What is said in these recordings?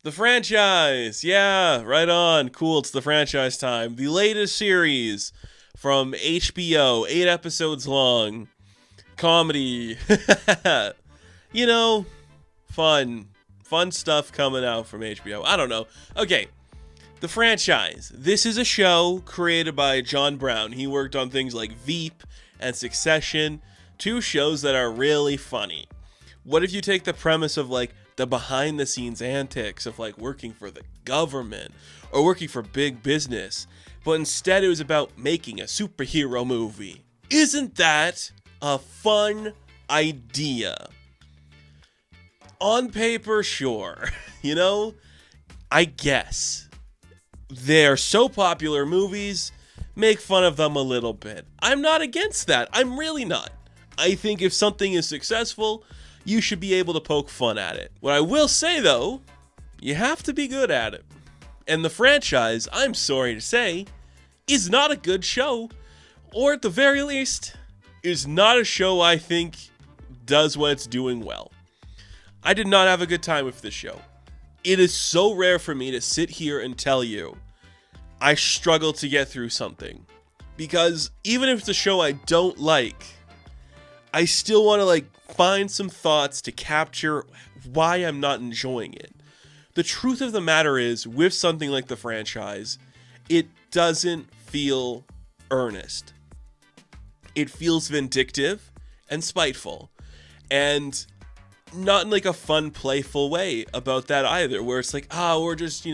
The franchise! Yeah, right on. Cool, it's the franchise time. The latest series from HBO, 8 episodes long. Comedy. you know, fun. Fun stuff coming out from HBO. I don't know. Okay, the franchise. This is a show created by John Brown. He worked on things like Veep and Succession, two shows that are really funny. What if you take the premise of like the behind the scenes antics of like working for the government or working for big business, but instead it was about making a superhero movie? Isn't that a fun idea? On paper, sure. You know, I guess. They're so popular, movies, make fun of them a little bit. I'm not against that. I'm really not. I think if something is successful, you should be able to poke fun at it. What I will say, though, you have to be good at it. And the franchise, I'm sorry to say, is not a good show. Or at the very least, is not a show I think does what it's doing well. I did not have a good time with this show. It is so rare for me to sit here and tell you I struggle to get through something. Because even if it's a show I don't like, I still want to like find some thoughts to capture why I'm not enjoying it. The truth of the matter is, with something like the franchise, it doesn't feel earnest. It feels vindictive and spiteful. And not in like a fun, playful way about that either, where it's like, we're just,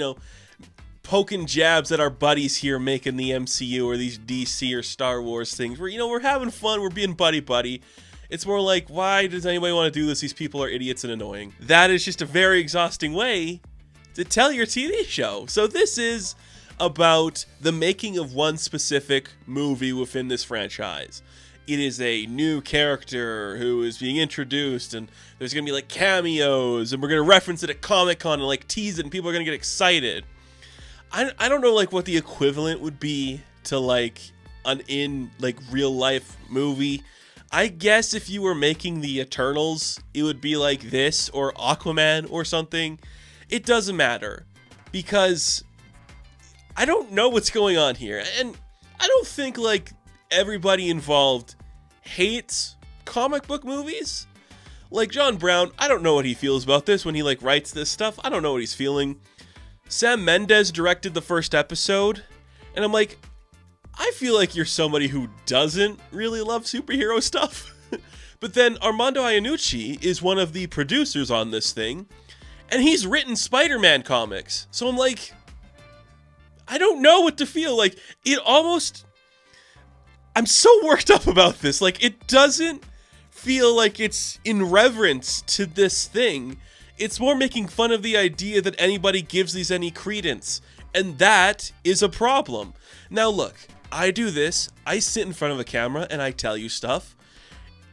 poking jabs at our buddies here making the MCU or these DC or Star Wars things. We're having fun, we're being buddy-buddy. It's more like, why does anybody want to do this? These people are idiots and annoying. That is just a very exhausting way to tell your TV show. So this is about the making of one specific movie within this franchise. It is a new character who is being introduced, and there's going to be like cameos, and we're going to reference it at Comic-Con and like tease it, and people are going to get excited. I don't know like what the equivalent would be to like an in like real life movie. I guess if you were making the Eternals, it would be like this or Aquaman or something. It doesn't matter because I don't know what's going on here. And I don't think like everybody involved hates comic book movies. Like John Brown, I don't know what he feels about this when he like writes this stuff. I don't know what he's feeling. Sam Mendes directed the first episode, and I'm like, I feel like you're somebody who doesn't really love superhero stuff. But then Armando Iannucci is one of the producers on this thing, and he's written Spider-Man comics. So I'm like, I don't know what to feel. Like, I'm so worked up about this. Like, it doesn't feel like it's in reverence to this thing. It's more making fun of the idea that anybody gives these any credence. And that is a problem. Now look, I do this. I sit in front of a camera and I tell you stuff.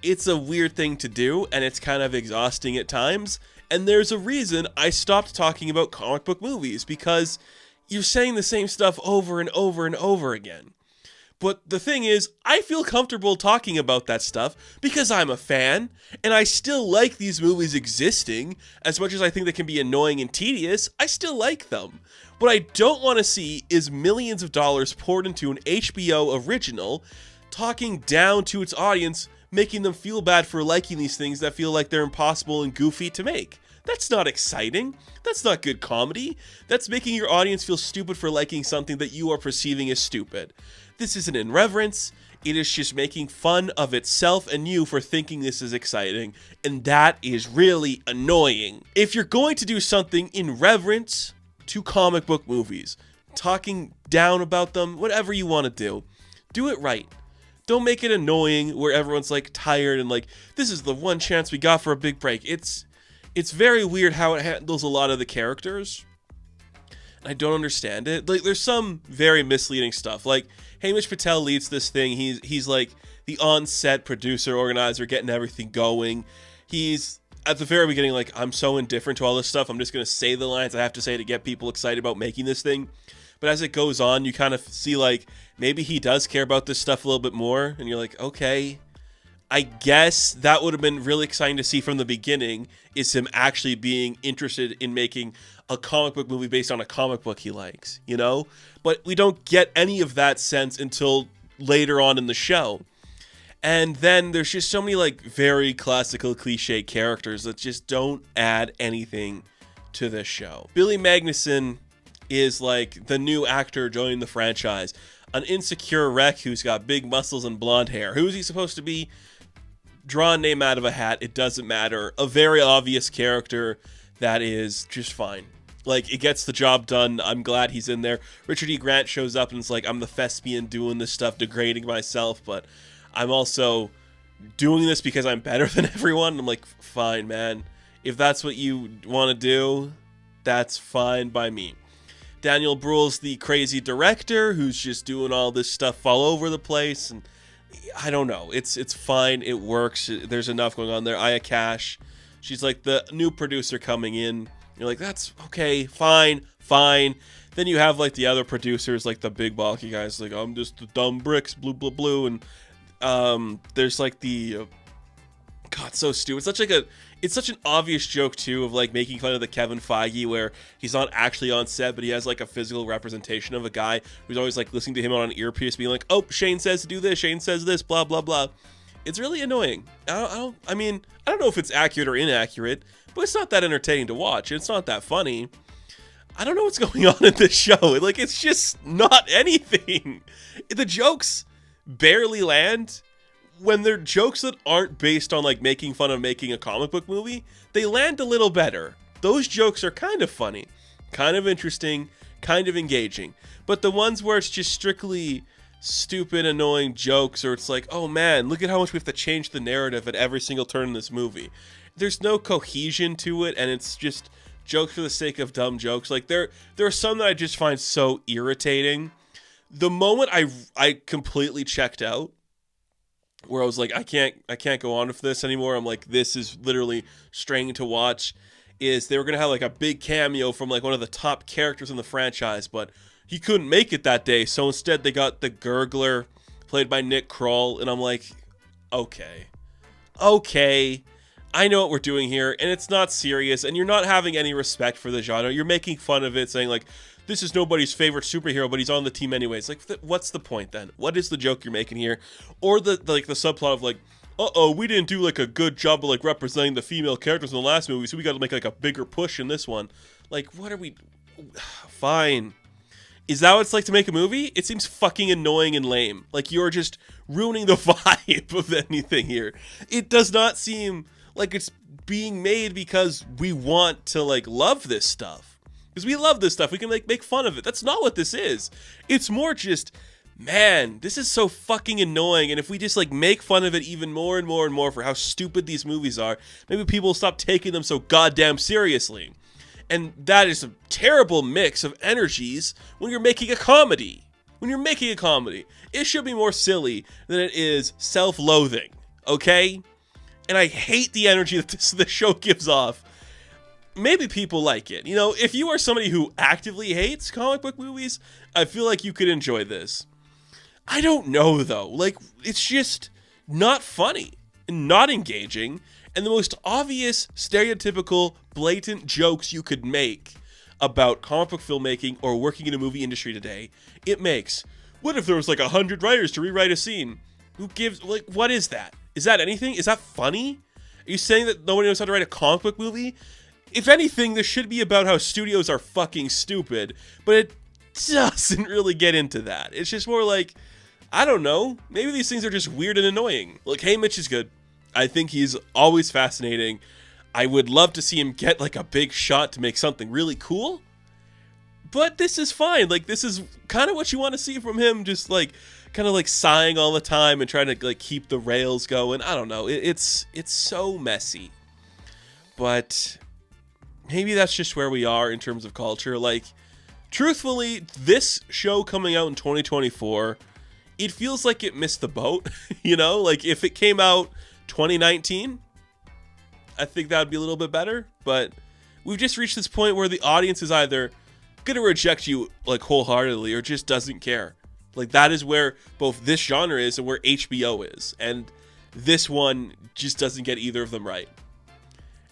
It's a weird thing to do, and it's kind of exhausting at times. And there's a reason I stopped talking about comic book movies, because you're saying the same stuff over and over and over again. But the thing is, I feel comfortable talking about that stuff because I'm a fan, and I still like these movies existing. As much as I think they can be annoying and tedious, I still like them. What I don't want to see is millions of dollars poured into an HBO original, talking down to its audience, making them feel bad for liking these things that feel like they're impossible and goofy to make. That's not exciting. That's not good comedy. That's making your audience feel stupid for liking something that you are perceiving as stupid. This isn't irreverence. It is just making fun of itself and you for thinking this is exciting. And that is really annoying. If you're going to do something in reverence to comic book movies, talking down about them, whatever you want to do it right. Don't make it annoying where everyone's like tired and like, this is the one chance we got for a big break. It's very weird how it handles a lot of the characters. I don't understand it. Like, there's some very misleading stuff. Like, Hamish Patel leads this thing. He's like the on-set producer, organizer, getting everything going. He's at the very beginning like, I'm so indifferent to all this stuff. I'm just going to say the lines I have to say to get people excited about making this thing. But as it goes on, you kind of see like, maybe he does care about this stuff a little bit more. And you're like, okay, I guess that would have been really exciting to see from the beginning, is him actually being interested in making a comic book movie based on a comic book he likes, you know? But we don't get any of that sense until later on in the show. And then there's just so many like very classical cliche characters that just don't add anything to this show. Billy Magnuson is like the new actor joining the franchise. An insecure wreck who's got big muscles and blonde hair. Who is he supposed to be? Draw a name out of a hat. It doesn't matter. A very obvious character that is just fine. Like, it gets the job done. I'm glad he's in there. Richard E. Grant shows up and it's like, I'm the thespian doing this stuff, degrading myself, but I'm also doing this because I'm better than everyone. And I'm like, fine, man. If that's what you want to do, that's fine by me. Daniel Bruhl's the crazy director who's just doing all this stuff all over the place, and I don't know. It's fine. It works. There's enough going on there. Aya Cash, she's like the new producer coming in. You're like, that's okay, fine. Then you have like the other producers, like the big bulky guys, like, I'm just the dumb bricks, blue, and there's like the God, so stupid. It's such an obvious joke too, of like making fun of the Kevin Feige, where he's not actually on set, but he has like a physical representation of a guy who's always like listening to him on an earpiece, being like, "Oh, Shane says to do this, Shane says this, blah blah blah." It's really annoying. I don't know if it's accurate or inaccurate, but it's not that entertaining to watch. It's not that funny. I don't know what's going on in this show. Like, it's just not anything. The jokes barely land. When they're jokes that aren't based on like making fun of making a comic book movie, they land a little better. Those jokes are kind of funny, kind of interesting, kind of engaging. But the ones where it's just strictly stupid, annoying jokes, or it's like, oh man, look at how much we have to change the narrative at every single turn in this movie. There's no cohesion to it, and it's just jokes for the sake of dumb jokes. Like there are some that I just find so irritating. The moment I completely checked out, where I was like, I can't go on with this anymore. I'm like, this is literally straining to watch, is they were going to have like a big cameo from like one of the top characters in the franchise, but he couldn't make it that day. So instead they got the Gurgler played by Nick Kroll. And I'm like, okay, I know what we're doing here, and it's not serious, and you're not having any respect for the genre. You're making fun of it, saying like, this is nobody's favorite superhero, but he's on the team anyways. Like, what's the point then? What is the joke you're making here? Or the subplot of like, we didn't do like a good job of like representing the female characters in the last movie, so we got to make like a bigger push in this one. Like, what are we? Fine. Is that what it's like to make a movie? It seems fucking annoying and lame. Like, you're just ruining the vibe of anything here. It does not seem like it's being made because we want to like love this stuff. Because we love this stuff. We can like make fun of it. That's not what this is. It's more just, man, this is so fucking annoying. And if we just like make fun of it even more and more and more for how stupid these movies are, maybe people will stop taking them so goddamn seriously. And that is a terrible mix of energies when you're making a comedy. It should be more silly than it is self-loathing, okay? And I hate the energy that this show gives off. Maybe people like it. You know, if you are somebody who actively hates comic book movies, I feel like you could enjoy this. I don't know, though. Like, it's just not funny and not engaging, and the most obvious, stereotypical, blatant jokes you could make about comic book filmmaking or working in a movie industry today, it makes. What if there was like 100 writers to rewrite a scene? Who gives, like, what is that? Is that anything? Is that funny? Are you saying that nobody knows how to write a comic book movie? If anything, this should be about how studios are fucking stupid, but it doesn't really get into that. It's just more like, I don't know, maybe these things are just weird and annoying. Like, hey, Mitch is good. I think he's always fascinating. I would love to see him get like a big shot to make something really cool, but this is fine. Like, this is kind of what you want to see from him, just like kind of like sighing all the time and trying to like keep the rails going. I don't know. It's so messy, but maybe that's just where we are in terms of culture. Like, truthfully, this show coming out in 2024, it feels like it missed the boat. You know, like if it came out 2019, I think that would be a little bit better. But we've just reached this point where the audience is either going to reject you like wholeheartedly or just doesn't care. Like, that is where both this genre is and where HBO is. And This one just doesn't get either of them right.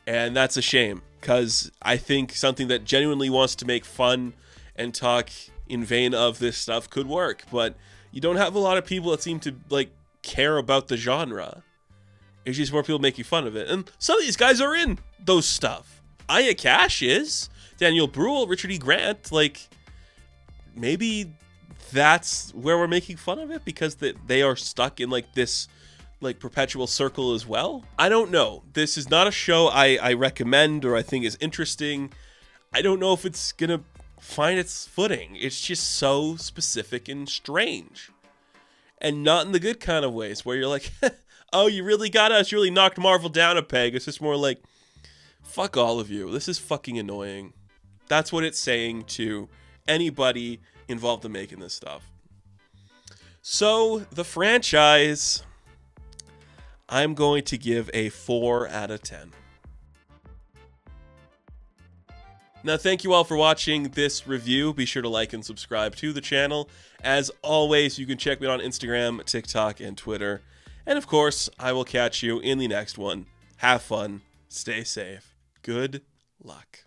And that's a shame, because I think something that genuinely wants to make fun and talk in vain of this stuff could work, but you don't have a lot of people that seem to, like, care about the genre. It's just more people making fun of it. And some of these guys are in those stuff. Aya Cash is. Daniel Bruhl, Richard E. Grant. Like, maybe that's where we're making fun of it, because they are stuck in, like, this, like, perpetual circle as well. I don't know. This is not a show I recommend or I think is interesting. I don't know if it's gonna find its footing. It's just so specific and strange. And not in the good kind of ways, where you're like, oh, you really got us, you really knocked Marvel down a peg. It's just more like, fuck all of you. This is fucking annoying. That's what it's saying to anybody involved in making this stuff. So, the franchise, I'm going to give a 4 out of 10. Now, thank you all for watching this review. Be sure to like and subscribe to the channel. As always, you can check me out on Instagram, TikTok, and Twitter. And of course, I will catch you in the next one. Have fun. Stay safe. Good luck.